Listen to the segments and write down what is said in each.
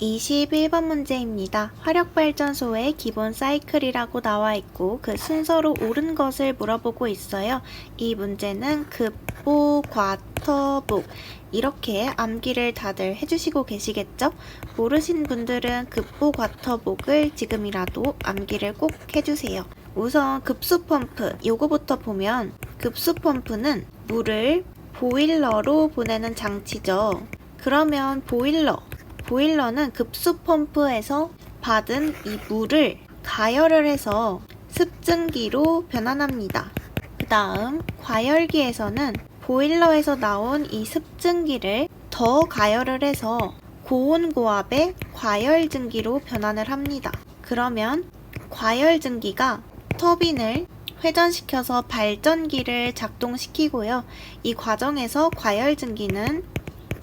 21번 문제입니다. 화력발전소의 기본 사이클이라고 나와 있고 그 순서로 옳은 것을 물어보고 있어요. 이 문제는 급보, 과터, 복 이렇게 암기를 다들 해주시고 계시겠죠? 모르신 분들은 급보, 과터, 복을 지금이라도 암기를 꼭 해주세요. 우선 급수펌프 요거부터 보면 급수펌프는 물을 보일러로 보내는 장치죠. 그러면 보일러는 급수펌프에서 받은 이 물을 가열을 해서 습증기로 변환합니다. 그 다음 과열기에서는 보일러에서 나온 이 습증기를 더 가열을 해서 고온고압의 과열증기로 변환을 합니다. 그러면 과열증기가 터빈을 회전시켜서 발전기를 작동시키고요. 이 과정에서 과열증기는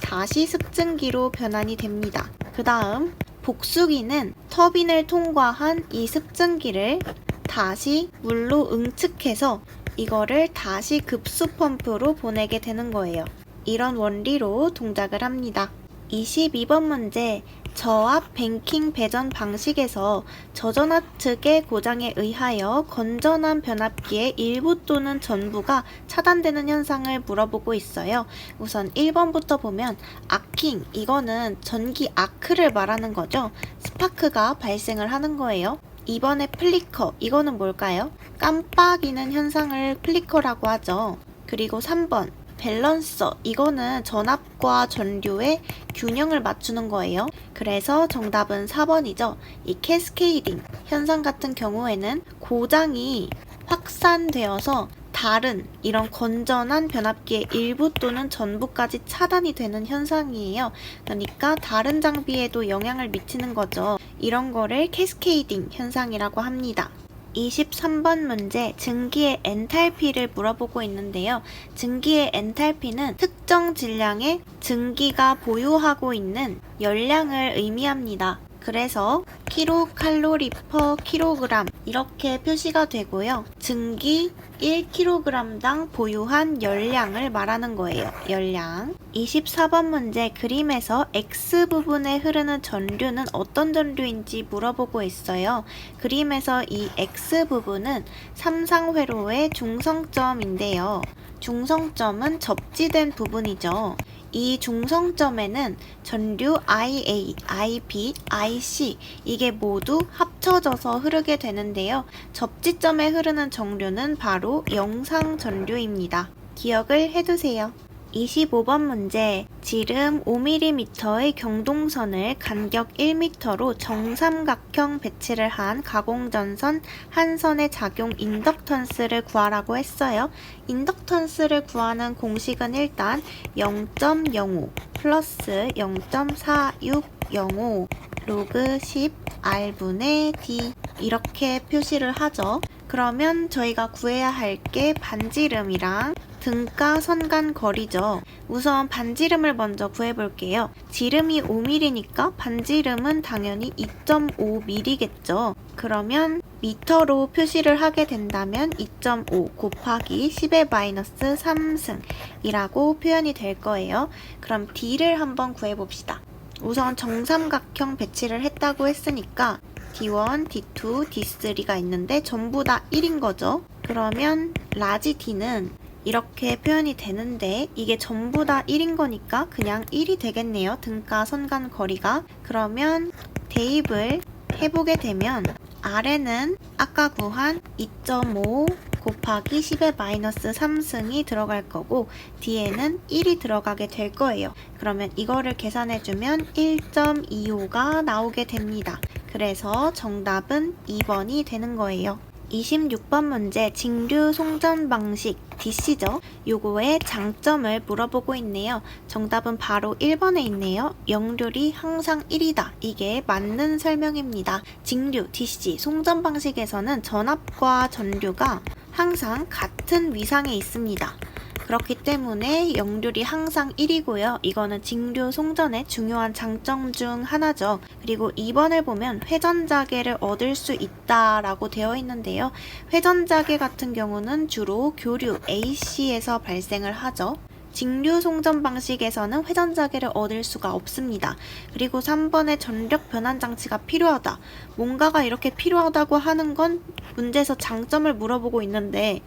다시 습증기로 변환이 됩니다. 그 다음 복수기는 터빈을 통과한 이 습증기를 다시 물로 응축해서 이거를 다시 급수펌프로 보내게 되는 거예요. 이런 원리로 동작을 합니다. 22번 문제 저압 뱅킹 배전 방식에서 저전압 측의 고장에 의하여 건전한 변압기의 일부 또는 전부가 차단되는 현상을 물어보고 있어요. 우선 1번부터 보면 아킹, 이거는 전기 아크를 말하는 거죠. 스파크가 발생을 하는 거예요. 2번에 플리커, 이거는 뭘까요? 깜빡이는 현상을 플리커라고 하죠. 그리고 3번 밸런서, 이거는 전압과 전류의 균형을 맞추는 거예요. 그래서 정답은 4번이죠. 이 캐스케이딩 현상 같은 경우에는 고장이 확산되어서 다른 이런 건전한 변압기의 일부 또는 전부까지 차단이 되는 현상이에요. 그러니까 다른 장비에도 영향을 미치는 거죠. 이런 거를 캐스케이딩 현상이라고 합니다. 23번 문제 증기의 엔탈피를 물어보고 있는데요. 증기의 엔탈피는 특정 질량의 증기가 보유하고 있는 열량을 의미합니다. 그래서 kcal per kg 이렇게 표시가 되고요. 증기 1kg당 보유한 열량을 말하는 거예요. 열량. 24번 문제 그림에서 X부분에 흐르는 전류는 어떤 전류인지 물어보고 있어요. 그림에서 이 X부분은 삼상회로의 중성점인데요. 중성점은 접지된 부분이죠. 이 중성점에는 전류 IA, IB, IC 이게 모두 합쳐져서 흐르게 되는데요. 접지점에 흐르는 전류는 바로 영상전류입니다. 기억을 해두세요. 25번 문제 지름 5mm의 경동선을 간격 1m로 정삼각형 배치를 한 가공전선 한 선의 작용 인덕턴스를 구하라고 했어요. 인덕턴스를 구하는 공식은 일단 0.05 플러스 0.4605 로그 10 R분의 D 이렇게 표시를 하죠. 그러면 저희가 구해야 할 게 반지름이랑 등가 선간 거리죠. 우선 반지름을 먼저 구해볼게요. 지름이 5mm니까 반지름은 당연히 2.5mm겠죠. 그러면 미터로 표시를 하게 된다면 2.5 곱하기 10의 마이너스 3승이라고 표현이 될 거예요. 그럼 D를 한번 구해봅시다. 우선 정삼각형 배치를 했다고 했으니까 D1, D2, D3가 있는데 전부 다 1인 거죠. 그러면 라지 D는 이렇게 표현이 되는데 이게 전부 다 1인 거니까 그냥 1이 되겠네요. 등가 선간 거리가. 그러면 대입을 해보게 되면 아래는 아까 구한 2.5 곱하기 10의 마이너스 3승이 들어갈 거고 뒤에는 1이 들어가게 될 거예요. 그러면 이거를 계산해주면 1.25가 나오게 됩니다. 그래서 정답은 2번이 되는 거예요. 26번 문제 직류 송전 방식 DC죠. 요거의 장점을 물어보고 있네요. 정답은 바로 1번에 있네요. 역률이 항상 1이다. 이게 맞는 설명입니다. 직류 DC 송전 방식에서는 전압과 전류가 항상 같은 위상에 있습니다. 그렇기 때문에 역률이 항상 1이고요. 이거는 직류 송전의 중요한 장점 중 하나죠. 그리고 2번을 보면 회전자계를 얻을 수 있다라고 되어 있는데요. 회전자계 같은 경우는 주로 교류 AC에서 발생을 하죠. 직류 송전 방식에서는 회전자계를 얻을 수가 없습니다. 그리고 3번에 전력 변환 장치가 필요하다. 뭔가가 이렇게 필요하다고 하는 건 문제에서 장점을 물어보고 있는데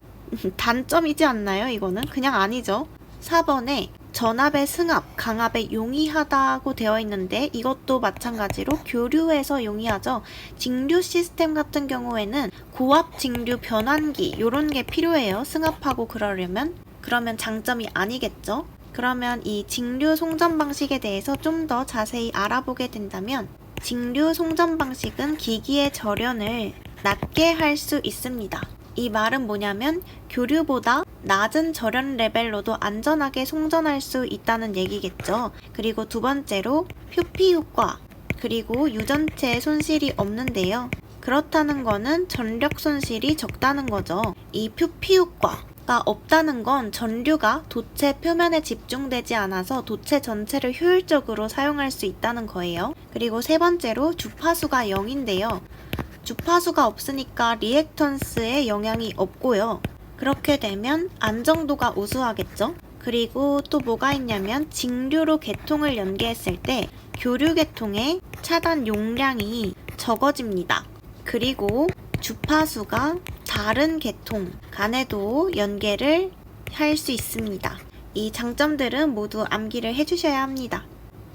단점이지 않나요? 이거는 그냥 아니죠. 4번에 전압의 승합, 강압에 용이하다고 되어 있는데 이것도 마찬가지로 교류에서 용이하죠. 직류 시스템 같은 경우에는 고압 직류 변환기 이런 게 필요해요. 승합하고 그러려면. 그러면 장점이 아니겠죠. 그러면 이 직류 송전 방식에 대해서 좀 더 자세히 알아보게 된다면 직류 송전 방식은 기기의 절연을 낮게 할 수 있습니다. 이 말은 뭐냐면 교류보다 낮은 절연 레벨로도 안전하게 송전할 수 있다는 얘기겠죠. 그리고 두 번째로 표피 효과, 그리고 유전체 손실이 없는데요. 그렇다는 거는 전력 손실이 적다는 거죠. 이 표피 효과가 없다는 건 전류가 도체 표면에 집중되지 않아서 도체 전체를 효율적으로 사용할 수 있다는 거예요. 그리고 세 번째로 주파수가 0인데요. 주파수가 없으니까 리액턴스에 영향이 없고요. 그렇게 되면 안정도가 우수하겠죠? 그리고 또 뭐가 있냐면 직류로 계통을 연계했을 때 교류 계통의 차단 용량이 적어집니다. 그리고 주파수가 다른 계통 간에도 연계를 할 수 있습니다. 이 장점들은 모두 암기를 해주셔야 합니다.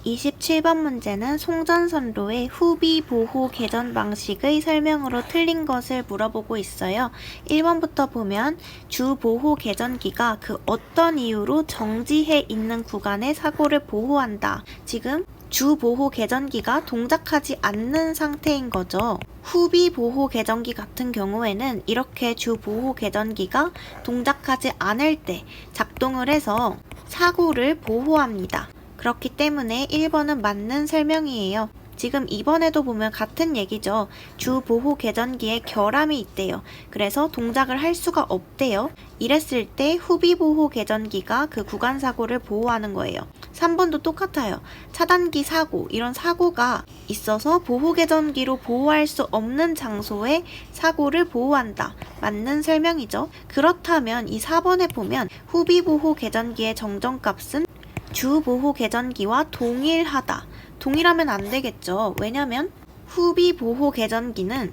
27번 문제는 송전선로의 후비 보호 개전 방식의 설명으로 틀린 것을 물어보고 있어요. 1번부터 보면 주 보호 개전기가 그 어떤 이유로 정지해 있는 구간의 사고를 보호한다. 지금 주 보호 개전기가 동작하지 않는 상태인 거죠. 후비 보호 개전기 같은 경우에는 이렇게 주 보호 개전기가 동작하지 않을 때 작동을 해서 사고를 보호합니다. 그렇기 때문에 1번은 맞는 설명이에요. 지금 2번에도 보면 같은 얘기죠. 주 보호 개전기에 결함이 있대요. 그래서 동작을 할 수가 없대요. 이랬을 때 후비 보호 개전기가 그 구간 사고를 보호하는 거예요. 3번도 똑같아요. 차단기 사고, 이런 사고가 있어서 보호 개전기로 보호할 수 없는 장소에 사고를 보호한다. 맞는 설명이죠. 그렇다면 이 4번에 보면 후비 보호 개전기의 정정값은 주 보호 개전기와 동일하다. 동일하면 안 되겠죠. 왜냐면 후비 보호 개전기는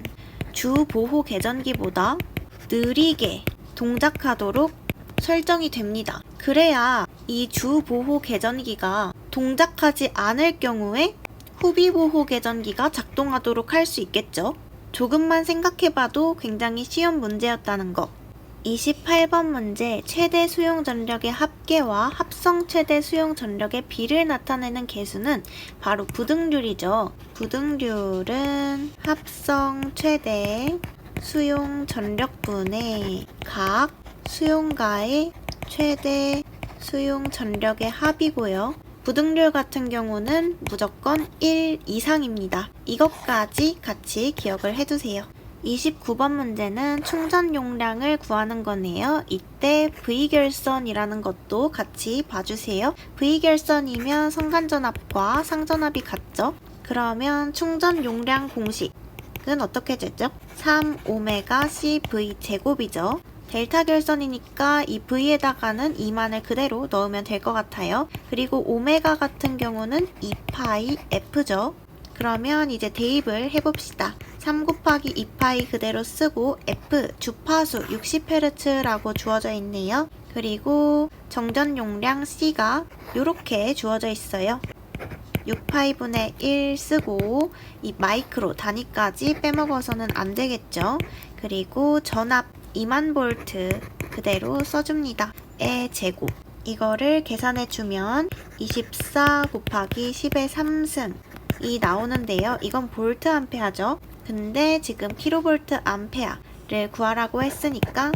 주 보호 개전기보다 느리게 동작하도록 설정이 됩니다. 그래야 이 주 보호 개전기가 동작하지 않을 경우에 후비 보호 개전기가 작동하도록 할 수 있겠죠. 조금만 생각해봐도 굉장히 쉬운 문제였다는 거. 28번 문제, 최대 수용 전력의 합계와 합성 최대 수용 전력의 비를 나타내는 계수는 바로 부등률이죠. 부등률은 합성 최대 수용 전력분의 각 수용가의 최대 수용 전력의 합이고요. 부등률 같은 경우는 무조건 1 이상입니다. 이것까지 같이 기억을 해두세요. 29번 문제는 충전 용량을 구하는 거네요. 이때 V결선이라는 것도 같이 봐주세요. V결선이면 성간전압과 상전압이 같죠? 그러면 충전 용량 공식은 어떻게 되죠? 3오메가 CV 제곱이죠. 델타 결선이니까 이 V에다가는 2만을 그대로 넣으면 될 것 같아요. 그리고 오메가 같은 경우는 2파이 F죠. 그러면 이제 대입을 해봅시다. 3 곱하기 2파이 그대로 쓰고 F 주파수 60Hz라고 주어져 있네요. 그리고 정전 용량 C가 이렇게 주어져 있어요. 6파이분의 1 쓰고 이 마이크로 단위까지 빼먹어서는 안 되겠죠. 그리고 전압 2만 볼트 그대로 써줍니다. 의 제곱. 이거를 계산해주면 24 곱하기 10의 3승 이 나오는데요. 이건 볼트 암페어죠. 근데 지금 킬로볼트 암페어를 구하라고 했으니까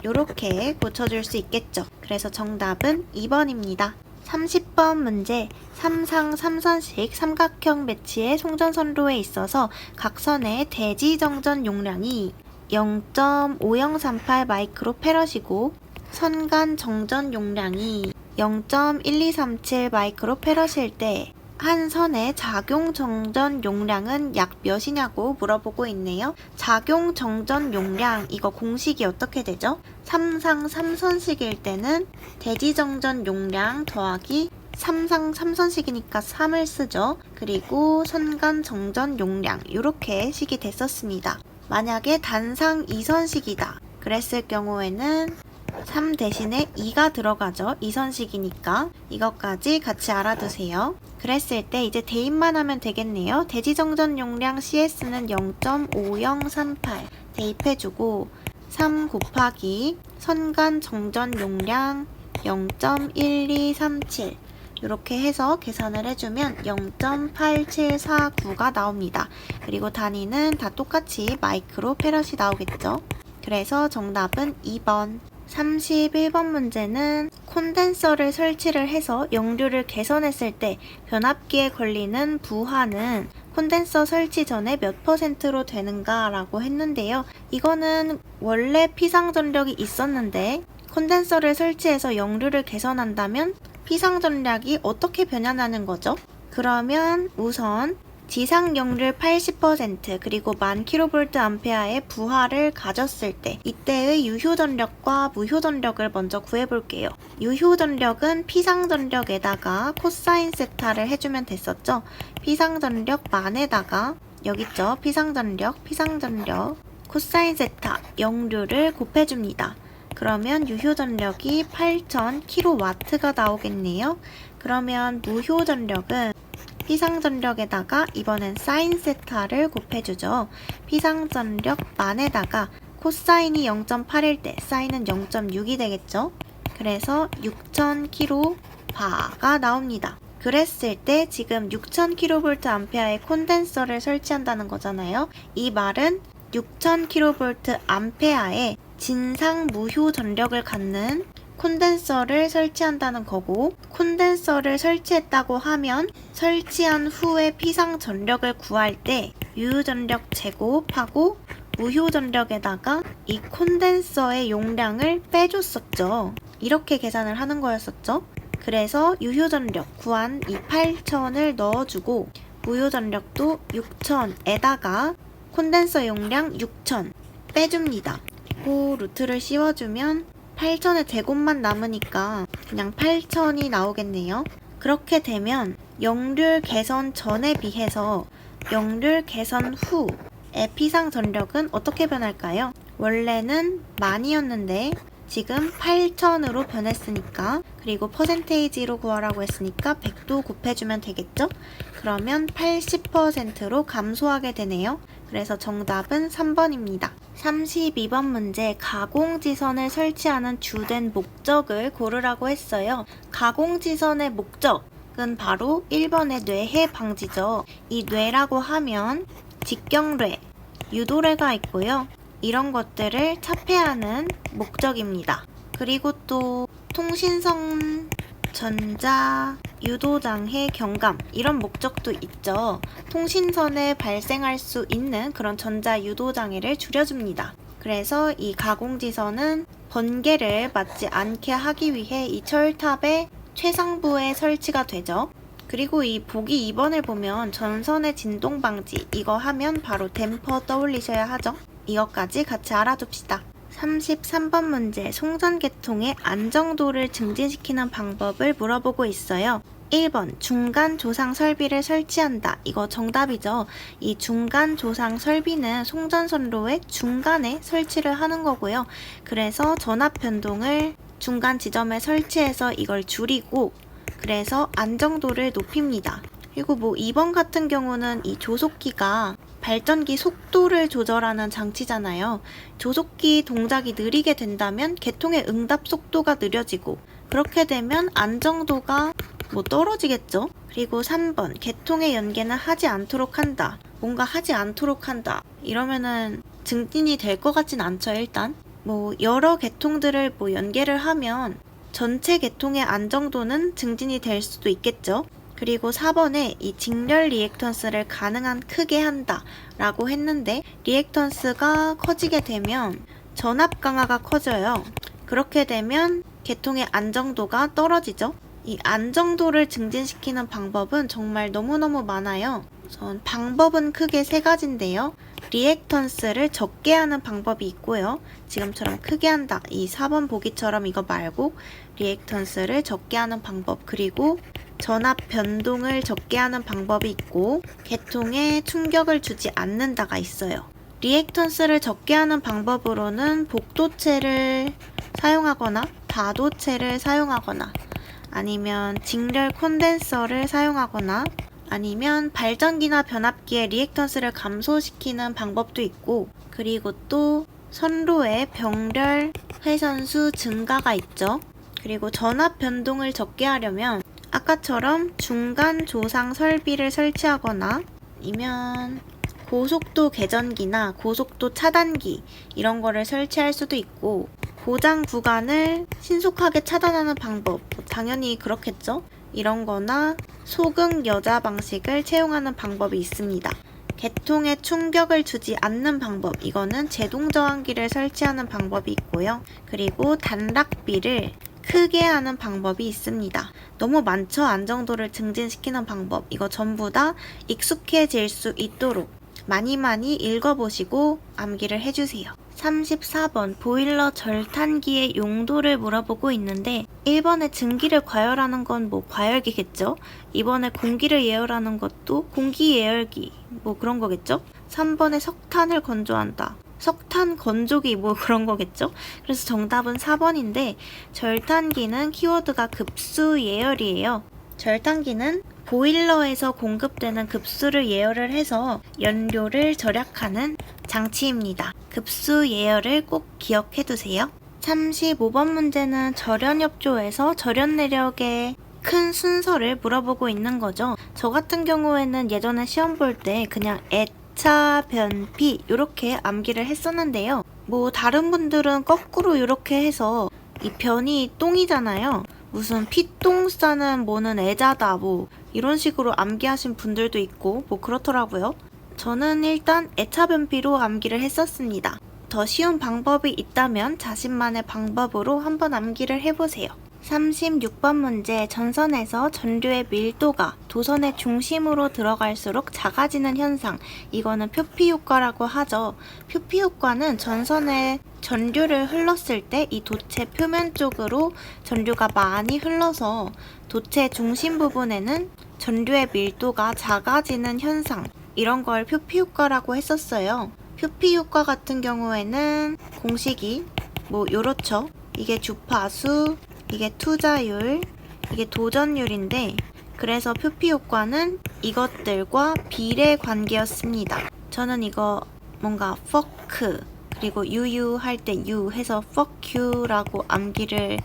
이렇게 고쳐줄 수 있겠죠. 그래서 정답은 2번입니다. 30번 문제, 3상 3선식 삼각형 매치의 송전선로에 있어서 각선의 대지정전 용량이 0.5038 마이크로페럿이고 선간 정전 용량이 0.1237 마이크로페럿일 때 한 선의 작용 정전 용량은 약 몇이냐고 물어보고 있네요. 작용 정전 용량, 이거 공식이 어떻게 되죠? 3상 3선식일 때는 대지 정전 용량 더하기 3상 3선식이니까 3을 쓰죠. 그리고 선간 정전 용량, 이렇게 식이 됐었습니다. 만약에 단상 2선식이다 그랬을 경우에는 3 대신에 2가 들어가죠. 2선식이니까 이것까지 같이 알아두세요. 그랬을 때 이제 대입만 하면 되겠네요. 대지정전 용량 CS는 0.5038 대입해주고 3 곱하기 선간 정전 용량 0.1237 이렇게 해서 계산을 해주면 0.8749가 나옵니다. 그리고 단위는 다 똑같이 마이크로 페럿이 나오겠죠. 그래서 정답은 2번. 31번 문제는 콘덴서를 설치를 해서 역류를 개선했을 때 변압기에 걸리는 부하는 콘덴서 설치 전에 몇 %로 되는가 라고 했는데요. 이거는 원래 피상전력이 있었는데 콘덴서를 설치해서 역류를 개선한다면 피상전력이 어떻게 변환하는 거죠? 그러면 우선 지상 역률 80% 그리고 1000kVA의 부하를 가졌을 때 이때의 유효전력과 무효전력을 먼저 구해볼게요. 유효전력은 피상전력에다가 코사인 세타를 해주면 됐었죠. 피상전력 만에다가 여기 있죠. 피상전력 코사인 세타 역률을 곱해줍니다. 그러면 유효전력이 8000kW가 나오겠네요. 그러면 무효전력은 피상전력에다가 이번엔 사인 세타를 곱해주죠. 피상전력 만에다가 코사인이 0.8일 때 사인은 0.6이 되겠죠. 그래서 6000kV가 나옵니다. 그랬을 때 지금 6000kVA의 콘덴서를 설치한다는 거잖아요. 이 말은 6000kVA의 진상 무효 전력을 갖는 콘덴서를 설치한다는 거고, 콘덴서를 설치했다고 하면 설치한 후에 피상 전력을 구할 때 유효전력 제곱하고 무효전력에다가 이 콘덴서의 용량을 빼줬었죠. 이렇게 계산을 하는 거였었죠. 그래서 유효전력 구한 이 8000을 넣어주고 무효전력도 6000에다가 콘덴서 용량 6000 빼줍니다. 그리고 루트를 씌워주면 8000의 제곱만 남으니까 그냥 8000이 나오겠네요. 그렇게 되면 역률 개선 전에 비해서 역률 개선 후의 피상 전력은 어떻게 변할까요? 원래는 만이었는데 지금 8000으로 변했으니까, 그리고 퍼센테이지로 구하라고 했으니까 100도 곱해주면 되겠죠? 그러면 80%로 감소하게 되네요. 그래서 정답은 3번입니다. 32번 문제, 가공지선을 설치하는 주된 목적을 고르라고 했어요. 가공지선의 목적은 바로 1번의 뇌해 방지죠. 이 뇌라고 하면 직경뇌, 유도뇌가 있고요. 이런 것들을 차폐하는 목적입니다. 그리고 또 통신성 전자, 유도장애, 경감 이런 목적도 있죠. 통신선에 발생할 수 있는 그런 전자 유도장애를 줄여줍니다. 그래서 이 가공지선은 번개를 맞지 않게 하기 위해 이 철탑의 최상부에 설치가 되죠. 그리고 이 보기 2번을 보면 전선의 진동 방지, 이거 하면 바로 댐퍼 떠올리셔야 하죠. 이것까지 같이 알아둡시다. 33번 문제, 송전계통의 안정도를 증진시키는 방법을 물어보고 있어요. 1번, 중간 조상 설비를 설치한다. 이거 정답이죠. 이 중간 조상 설비는 송전선로의 중간에 설치를 하는 거고요. 그래서 전압 변동을 중간 지점에 설치해서 이걸 줄이고, 그래서 안정도를 높입니다. 그리고 2번 같은 경우는 이 조속기가 발전기 속도를 조절하는 장치잖아요. 조속기 동작이 느리게 된다면 계통의 응답 속도가 느려지고, 그렇게 되면 안정도가 떨어지겠죠. 그리고 3번, 계통의 연계는 하지 않도록 한다. 뭔가 하지 않도록 한다. 이러면은 증진이 될 것 같진 않죠. 일단 여러 계통들을 연계를 하면 전체 계통의 안정도는 증진이 될 수도 있겠죠. 그리고 4번에 이 직렬 리액턴스를 가능한 크게 한다 라고 했는데, 리액턴스가 커지게 되면 전압 강화가 커져요. 그렇게 되면 계통의 안정도가 떨어지죠. 이 안정도를 증진시키는 방법은 정말 너무너무 많아요. 우선 방법은 크게 세 가지인데요. 리액턴스를 적게 하는 방법이 있고요. 지금처럼 크게 한다. 이 4번 보기처럼 이거 말고 리액턴스를 적게 하는 방법, 그리고 전압 변동을 적게 하는 방법이 있고 계통에 충격을 주지 않는다가 있어요. 리액턴스를 적게 하는 방법으로는 복도체를 사용하거나 다도체를 사용하거나 아니면 직렬 콘덴서를 사용하거나 아니면 발전기나 변압기의 리액턴스를 감소시키는 방법도 있고, 그리고 또 선로의 병렬 회전수 증가가 있죠. 그리고 전압 변동을 적게 하려면 아까처럼 중간 조상 설비를 설치하거나 아니면 고속도 개전기나 고속도 차단기 이런 거를 설치할 수도 있고, 고장 구간을 신속하게 차단하는 방법, 당연히 그렇겠죠? 이런 거나 소극 여자 방식을 채용하는 방법이 있습니다. 계통에 충격을 주지 않는 방법, 이거는 제동 저항기를 설치하는 방법이 있고요. 그리고 단락비를 크게 하는 방법이 있습니다. 너무 많죠? 안정도를 증진시키는 방법. 이거 전부 다 익숙해질 수 있도록 많이 읽어보시고 암기를 해주세요. 34번 보일러 절탄기의 용도를 물어보고 있는데 1번에 증기를 과열하는 건 뭐 과열기겠죠? 2번에 공기를 예열하는 것도 공기 예열기 뭐 그런 거겠죠? 3번에 석탄을 건조한다. 석탄 건조기 뭐 그런 거겠죠? 그래서 정답은 4번인데 절탄기는 키워드가 급수 예열이에요. 절탄기는 보일러에서 공급되는 급수를 예열을 해서 연료를 절약하는 장치입니다. 급수 예열을 꼭 기억해두세요. 35번 문제는 절연협조에서 절연 내력의 큰 순서를 물어보고 있는 거죠. 저 같은 경우에는 예전에 시험 볼 때 그냥 애차, 변피 이렇게 암기를 했었는데요. 뭐 다른 분들은 거꾸로 이렇게 해서 이 변이 똥이잖아요. 무슨 피똥 싸는 뭐는 애자다 뭐 이런 식으로 암기하신 분들도 있고 뭐 그렇더라고요. 저는 일단 애차 변피로 암기를 했었습니다. 더 쉬운 방법이 있다면 자신만의 방법으로 한번 암기를 해보세요. 36번 문제, 전선에서 전류의 밀도가 도선의 중심으로 들어갈수록 작아지는 현상, 이거는 표피 효과라고 하죠. 표피 효과는 전선에 전류를 흘렀을 때 이 도체 표면 쪽으로 전류가 많이 흘러서 도체 중심 부분에는 전류의 밀도가 작아지는 현상, 이런 걸 표피 효과라고 했었어요. 표피 효과 같은 경우에는 공식이 뭐 요렇죠. 이게 주파수, 이게 투자율, 이게 도전율인데, 그래서 표피 효과는 이것들과 비례 관계였습니다. 저는 이거 뭔가 fuck 그리고 유유 할 때 유 해서 fuck you라고 암기를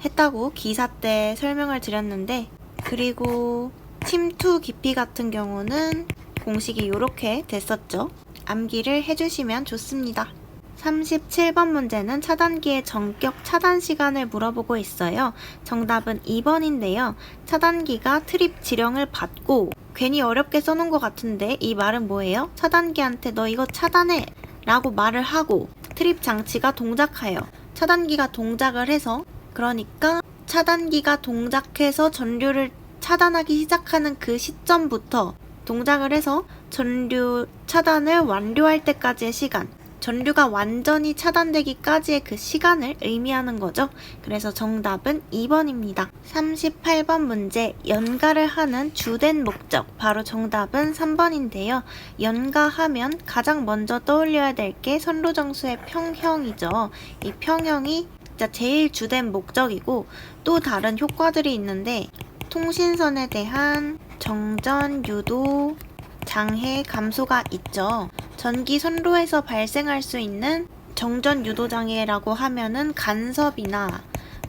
했다고 기사 때 설명을 드렸는데, 그리고 침투 깊이 같은 경우는 공식이 이렇게 됐었죠. 암기를 해주시면 좋습니다. 37번 문제는 차단기의 전격 차단 시간을 물어보고 있어요. 정답은 2번인데요. 차단기가 트립 지령을 받고, 괜히 어렵게 써놓은 것 같은데 이 말은 뭐예요? 차단기한테 너 이거 차단해 라고 말을 하고 트립 장치가 동작하여 차단기가 동작을 해서, 그러니까 차단기가 동작해서 전류를 차단하기 시작하는 그 시점부터 동작을 해서 전류 차단을 완료할 때까지의 시간, 전류가 완전히 차단되기까지의 그 시간을 의미하는 거죠. 그래서 정답은 2번입니다. 38번 문제, 연가를 하는 주된 목적, 바로 정답은 3번인데요. 연가하면 가장 먼저 떠올려야 될 게 선로정수의 평형이죠. 이 평형이 진짜 제일 주된 목적이고, 또 다른 효과들이 있는데 통신선에 대한 정전, 유도, 장애 감소가 있죠. 전기 선로에서 발생할 수 있는 정전 유도 장애라고 하면은 간섭이나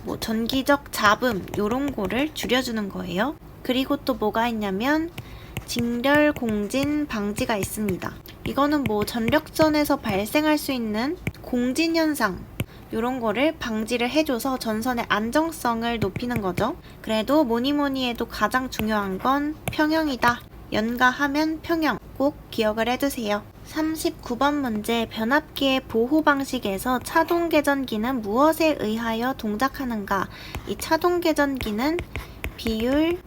뭐 전기적 잡음 요런 거를 줄여주는 거예요. 그리고 또 뭐가 있냐면 직렬 공진 방지가 있습니다. 이거는 뭐 전력선에서 발생할 수 있는 공진 현상 요런 거를 방지를 해줘서 전선의 안정성을 높이는 거죠. 그래도 뭐니 해도 가장 중요한 건 평형이다. 연가하면 평형 꼭 기억을 해두세요. 39번 문제, 변압기의 보호 방식에서 차동 개전기는 무엇에 의하여 동작하는가? 이 차동 개전기는 비율,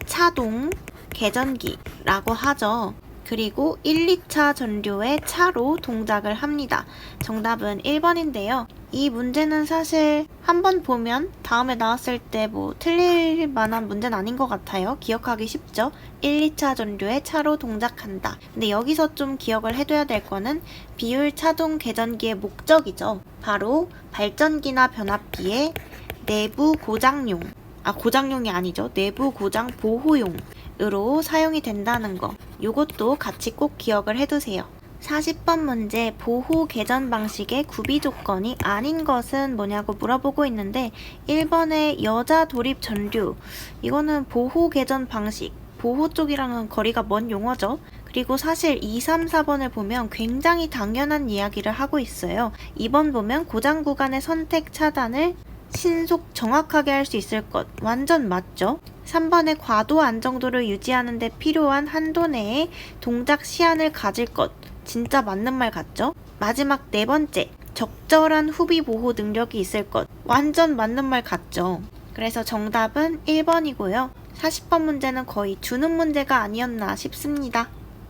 차동, 계전기라고 하죠. 그리고 1, 2차 전류의 차로 동작을 합니다. 정답은 1번인데요. 이 문제는 사실 한번 보면 다음에 나왔을 때 뭐 틀릴 만한 문제는 아닌 것 같아요. 기억하기 쉽죠? 1, 2차 전류의 차로 동작한다. 근데 여기서 좀 기억을 해둬야 될 거는 비율, 차동, 계전기의 목적이죠. 바로 발전기나 변압기의 내부 고장용, 고장용이 아니죠. 내부 고장 보호용으로 사용이 된다는 거. 요것도 같이 꼭 기억을 해두세요. 40번 문제, 보호 개전 방식의 구비 조건이 아닌 것은 뭐냐고 물어보고 있는데 1번의 여자 돌입 전류, 이거는 보호 개전 방식, 보호 쪽이랑은 거리가 먼 용어죠. 그리고 사실 2, 3, 4번을 보면 굉장히 당연한 이야기를 하고 있어요. 2번 보면 고장 구간의 선택 차단을 신속 정확하게 할 수 있을 것, 완전 맞죠? 3번의 과도 안정도를 유지하는 데 필요한 한도 내에 동작 시한을 가질 것, 진짜 맞는 말 같죠? 마지막 4번째, 적절한 후비 보호 능력이 있을 것, 완전 맞는 말 같죠? 그래서 정답은 1번이고요. 40번 문제는 거의 주는 문제가 아니었나 싶습니다.